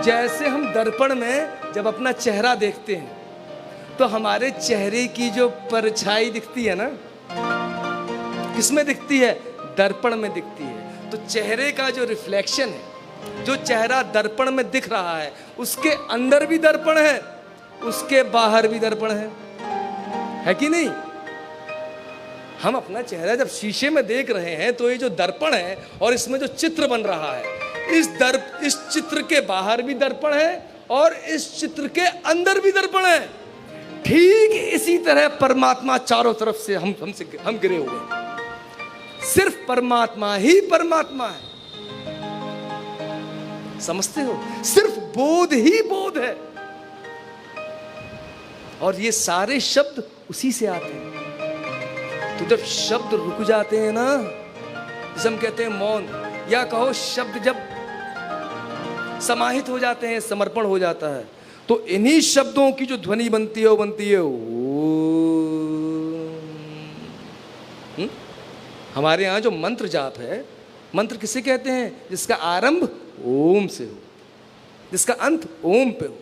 जैसे हम दर्पण में जब अपना चेहरा देखते हैं तो हमारे चेहरे की जो परछाई दिखती है ना, किसमें दिखती है? दर्पण में दिखती है। तो चेहरे का जो रिफ्लेक्शन है, जो चेहरा दर्पण में दिख रहा है, उसके अंदर भी दर्पण है, उसके बाहर भी दर्पण है कि नहीं? हम अपना चेहरा जब शीशे में देख रहे हैं तो ये जो दर्पण है और इसमें जो चित्र बन रहा है, इस चित्र के बाहर भी दर्पण है और इस चित्र के अंदर भी दर्पण है। ठीक इसी तरह परमात्मा चारों तरफ से हम घिरे हुए। सिर्फ परमात्मा ही परमात्मा है, समझते हो? सिर्फ बोध ही बोध है। और ये सारे शब्द उसी से आते हैं। तो जब शब्द रुक जाते हैं ना, जैसे हम कहते हैं मौन, या कहो शब्द जब समाहित हो जाते हैं, समर्पण हो जाता है, तो इन्हीं शब्दों की जो ध्वनि बनती है वो बनती है ओम। हमारे यहाँ जो मंत्र जाप है, मंत्र किसे कहते हैं? जिसका आरंभ ओम से हो, जिसका अंत ओम पे हो।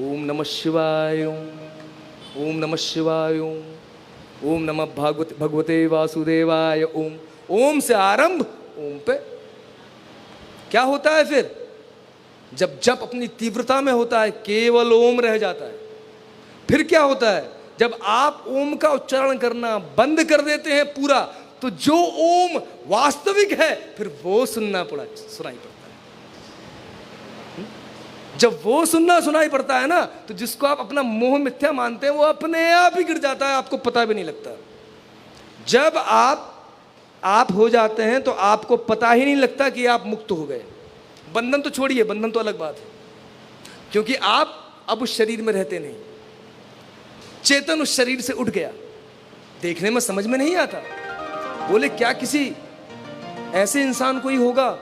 ओम नमः शिवाय, ओम नमः शिवाय, ओम नमः भगवते वासुदेवाय। ओम, ओम से आरंभ, ओम पे। क्या होता है फिर? जब जप अपनी तीव्रता में होता है, केवल ओम रह जाता है। फिर क्या होता है? जब आप ओम का उच्चारण करना बंद कर देते हैं पूरा, तो जो ओम वास्तविक है फिर वो सुनाई पड़ता है। जब वो सुनाई पड़ता है ना, तो जिसको आप अपना मोह मिथ्या मानते हैं वो अपने आप ही गिर जाता है, आपको पता भी नहीं लगता। जब आप हो जाते हैं तो आपको पता ही नहीं लगता कि आप मुक्त हो गए। बंधन तो छोड़िए, बंधन तो अलग बात है, क्योंकि आप अब उस शरीर में रहते नहीं। चेतन उस शरीर से उठ गया। देखने में समझ में नहीं आता। बोले क्या किसी ऐसे इंसान कोई होगा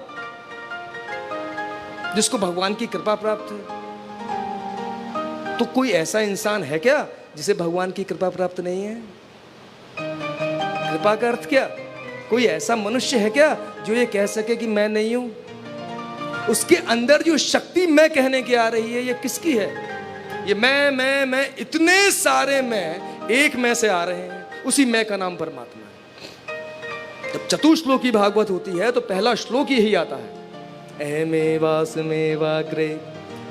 जिसको भगवान की कृपा प्राप्त है? तो कोई ऐसा इंसान है क्या जिसे भगवान की कृपा प्राप्त नहीं है? कृपा का अर्थ क्या? कोई ऐसा मनुष्य है क्या जो ये कह सके कि मैं नहीं हूं? उसके अंदर जो शक्ति मैं कहने की आ रही है, ये किसकी है? ये मैं इतने सारे मैं एक मैं से आ रहे हैं, उसी मैं का नाम परमात्मा है। जब चतुश्लोकी भागवत होती है तो पहला श्लोक यही आता है, अहमेवास्मेवाग्रे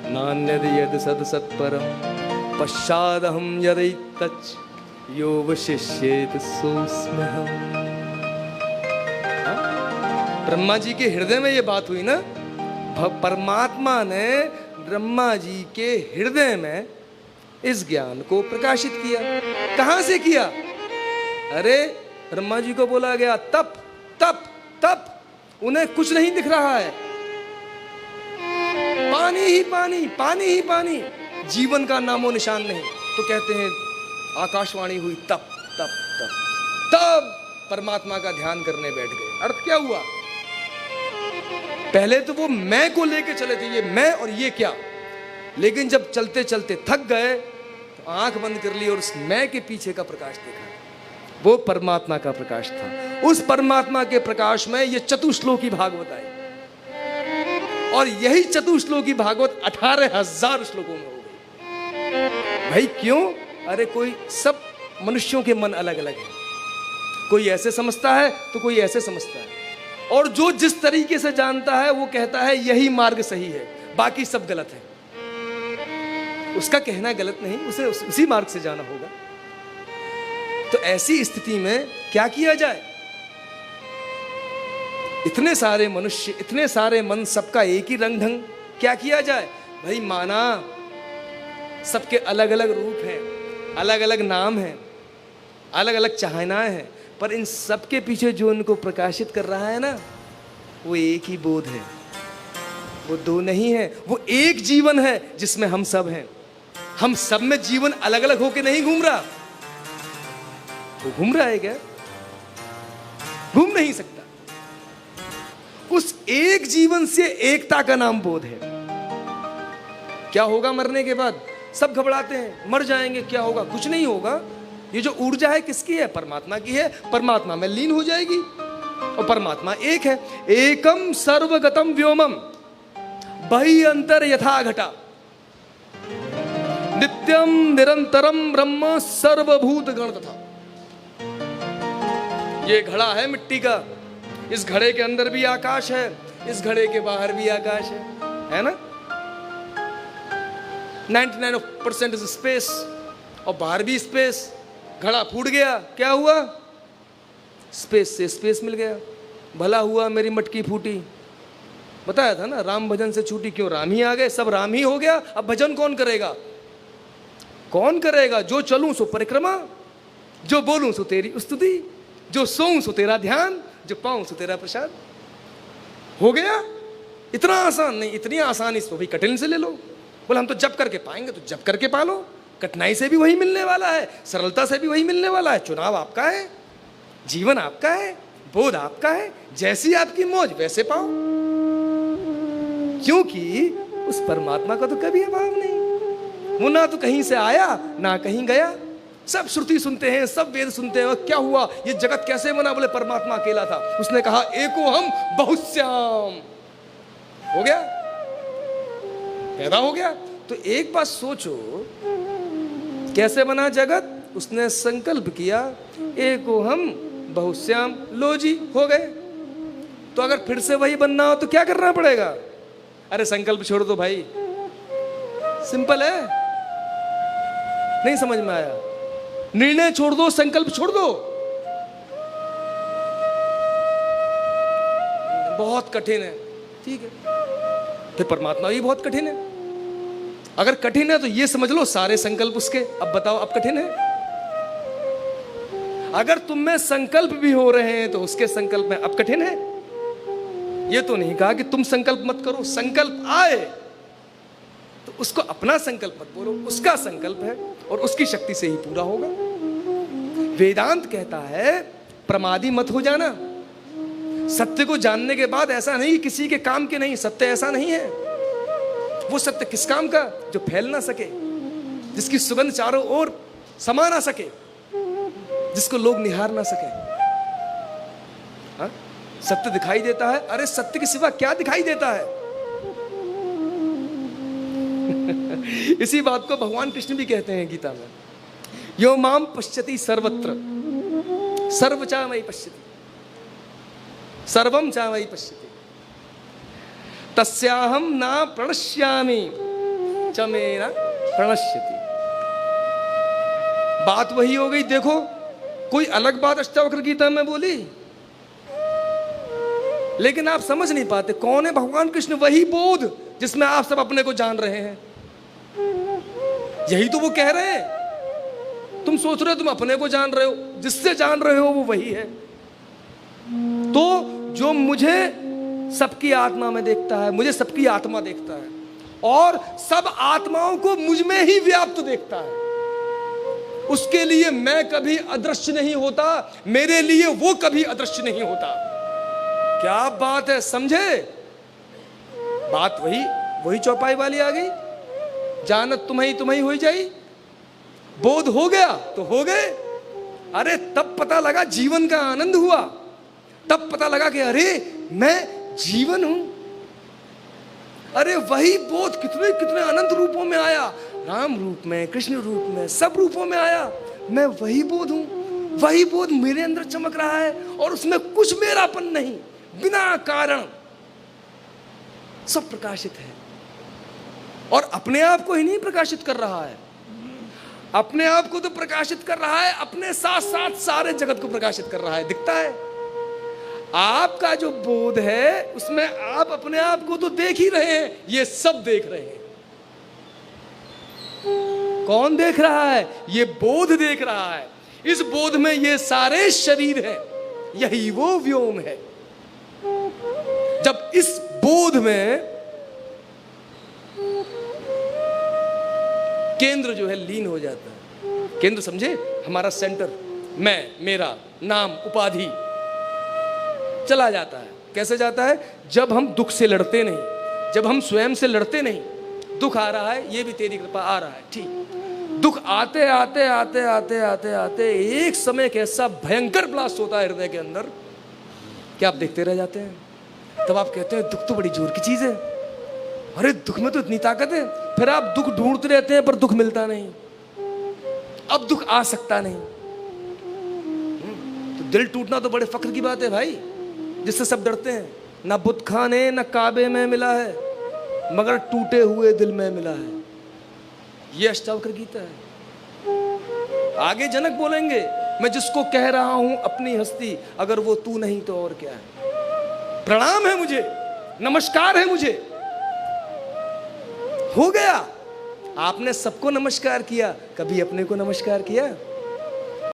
नान्यद् यद् सद् सत्परम् पश्चादहं यदैतच्च यो वशिष्येत् सोऽस्म्यहम्। ब्रह्मा जी के हृदय में ये बात हुई ना। परमात्मा ने ब्रह्मा जी के हृदय में इस ज्ञान को प्रकाशित किया। कहां से किया? अरे ब्रह्मा जी को बोला गया तप तप तप, उन्हें कुछ नहीं दिख रहा है, पानी ही पानी, पानी ही पानी, जीवन का नामो निशान नहीं। तो कहते हैं आकाशवाणी हुई तप तप तप, तब परमात्मा का ध्यान करने बैठ गए। अर्थ क्या हुआ? पहले तो वो मैं को लेके चले थे, ये मैं और ये क्या, लेकिन जब चलते चलते थक गए तो आंख बंद कर ली और उस मैं के पीछे का प्रकाश देखा। वो परमात्मा का प्रकाश था। उस परमात्मा के प्रकाश में ये चतुश्लोकी भागवत आई, और यही चतुश्लोकी भागवत 18,000 श्लोकों में हो गई। भाई क्यों? अरे कोई, सब मनुष्यों के मन अलग अलग है। कोई ऐसे समझता है तो कोई ऐसे समझता है, और जो जिस तरीके से जानता है वो कहता है यही मार्ग सही है, बाकी सब गलत है। उसका कहना गलत नहीं, उसे उसी मार्ग से जाना होगा। तो ऐसी स्थिति में क्या किया जाए? इतने सारे मनुष्य, इतने सारे मन, सबका एक ही रंग ढंग, क्या किया जाए? भाई माना सबके अलग अलग रूप हैं, अलग अलग नाम हैं, अलग अलग चाहनाएं हैं, पर इन सबके पीछे जो उनको प्रकाशित कर रहा है ना, वो एक ही बोध है। वो दो नहीं है, वो एक जीवन है जिसमें हम सब हैं। हम सब में जीवन अलग अलग होके नहीं घूम रहा। वो घूम रहा है क्या? घूम नहीं सकता। उस एक जीवन से एकता का नाम बोध है। क्या होगा मरने के बाद? सब घबराते हैं, मर जाएंगे, क्या होगा? कुछ नहीं होगा। ये जो ऊर्जा है किसकी है? परमात्मा की है। परमात्मा में लीन हो जाएगी, और परमात्मा एक है। एकम सर्वगतम व्योमम बहि अंतर यथा घटा, नित्यम निरंतरम ब्रह्म सर्वभूत गण तथा। ये घड़ा है मिट्टी का, इस घड़े के अंदर भी आकाश है, इस घड़े के बाहर भी आकाश है ना। 99% इज स्पेस, और बाहर भी स्पेस। घड़ा फूट गया, क्या हुआ? स्पेस से स्पेस मिल गया। भला हुआ मेरी मटकी फूटी। बताया था ना, राम भजन से छूटी, क्यों? राम ही आ गए, सब राम ही हो गया। अब भजन कौन करेगा? कौन करेगा? जो चलूं सो परिक्रमा, जो बोलूं सो तेरी स्तुति, जो सोऊं सो तेरा ध्यान, जो पाऊं सो तेरा प्रसाद। हो गया। इतना आसान नहीं, इतनी आसानी इसको भी कठिन से ले लो। बोले हम तो जप करके पाएंगे, तो जप करके पा लो। कठिनाई से भी वही मिलने वाला है, सरलता से भी वही मिलने वाला है। चुनाव आपका है, जीवन आपका है, बोध आपका है। जैसी आपकी मौज वैसे पाओ, क्योंकि उस परमात्मा का तो कभी अभाव नहीं। वो ना तो कहीं से आया ना कहीं गया। सब श्रुति सुनते हैं, सब वेद सुनते हैं। क्या हुआ? ये जगत कैसे बना? बोले परमात्मा अकेला था, उसने कहा एको हम बहुश्याम। हो गया, पैदा हो गया। तो एक बात सोचो, कैसे बना जगत? उसने संकल्प किया एको हम बहुश्याम, लो जी हो गए। तो अगर फिर से वही बनना हो तो क्या करना पड़ेगा? अरे संकल्प छोड़ दो भाई, सिंपल है। नहीं समझ में आया? निर्णय छोड़ दो, संकल्प छोड़ दो। बहुत कठिन है, ठीक है। फिर परमात्मा भी बहुत कठिन है। अगर कठिन है तो ये समझ लो सारे संकल्प उसके। अब बताओ, अब कठिन है? अगर तुम में संकल्प भी हो रहे हैं तो उसके संकल्प में अब कठिन है। ये तो नहीं कहा कि तुम संकल्प मत करो, संकल्प आए तो उसको अपना संकल्प मत बोलो, उसका संकल्प है और उसकी शक्ति से ही पूरा होगा। वेदांत कहता है प्रमादी मत हो जाना। सत्य को जानने के बाद ऐसा नहीं किसी के काम के नहीं, सत्य ऐसा नहीं है। वो सत्य किस काम का? जो फैल ना सके, जिसकी सुगंध चारों ओर समा ना सके, जिसको लोग निहार ना सके। हा? सत्य दिखाई देता है। अरे सत्य के सिवा क्या दिखाई देता है? इसी बात को भगवान कृष्ण भी कहते हैं गीता में, यो माम पश्यति सर्वत्र सर्वचामयि पश्यति सर्वम चामयि पश्यति तस्याहम ना प्रणश्यामि च मे न प्रणश्यति। बात वही हो गई। देखो, कोई अलग बात अष्टावक्र गीता में बोली, लेकिन आप समझ नहीं पाते कौन है भगवान कृष्ण। वही बोध जिसमें आप सब अपने को जान रहे हैं, यही तो वो कह रहे हैं। तुम सोच रहे हो तुम अपने को जान रहे हो, जिससे जान रहे हो वो वही है। तो जो मुझे सबकी आत्मा में देखता है, मुझे सबकी आत्मा देखता है और सब आत्माओं को मुझ में ही व्याप्त देखता है, उसके लिए मैं कभी अदृश्य नहीं होता, मेरे लिए वो कभी अदृश्य नहीं होता। क्या बात है, समझे? बात वही चौपाई वाली आ गई। जानत तुम्हें हो जाई, बोध हो गया तो हो गए। अरे तब पता लगा जीवन का आनंद हुआ, तब पता लगा कि अरे मैं जीवन हूं। अरे वही बोध कितने कितने अनंत रूपों में आया, राम रूप में, कृष्ण रूप में, सब रूपों में आया। मैं वही बोध हूं, वही बोध मेरे अंदर चमक रहा है और उसमें कुछ मेरापन नहीं, बिना कारण सब प्रकाशित है। और अपने आप को ही नहीं प्रकाशित कर रहा है, अपने आप को तो प्रकाशित कर रहा है, अपने साथ साथ सारे जगत को प्रकाशित कर रहा है। दिखता है आपका जो बोध है उसमें आप अपने आप को तो देख ही रहे हैं, ये सब देख रहे हैं। कौन देख रहा है? ये बोध देख रहा है। इस बोध में ये सारे शरीर हैं, यही वो व्योम है। जब इस बोध में केंद्र जो है लीन हो जाता है, केंद्र समझे, हमारा सेंटर, मैं, मेरा, नाम, उपाधि चला जाता है। कैसे जाता है? जब हम दुख से लड़ते नहीं, जब हम स्वयं से लड़ते नहीं। दुख आ रहा है, ये भी तेरी कृपा आ रहा है, ठीक। दुख आते आते आते आते आते आते एक समय कैसा भयंकर ब्लास्ट होता है हृदय के अंदर कि आप देखते रह जाते हैं। तब आप कहते हैं दुख तो बड़ी जोर की चीज है, अरे दुख में तो इतनी ताकत है, फिर आप दुख ढूंढते रहते हैं पर दुख मिलता नहीं, अब दुख आ सकता नहीं। तो दिल टूटना तो बड़े फक्र की बात है भाई, जिससे सब डरते हैं। ना बुत खाने न काबे में मिला है, मगर टूटे हुए दिल में मिला है। ये अष्टावक्र गीता है। आगे जनक बोलेंगे, मैं जिसको कह रहा हूं अपनी हस्ती, अगर वो तू नहीं तो और क्या है। प्रणाम है मुझे, नमस्कार है मुझे। हो गया, आपने सबको नमस्कार किया, कभी अपने को नमस्कार किया?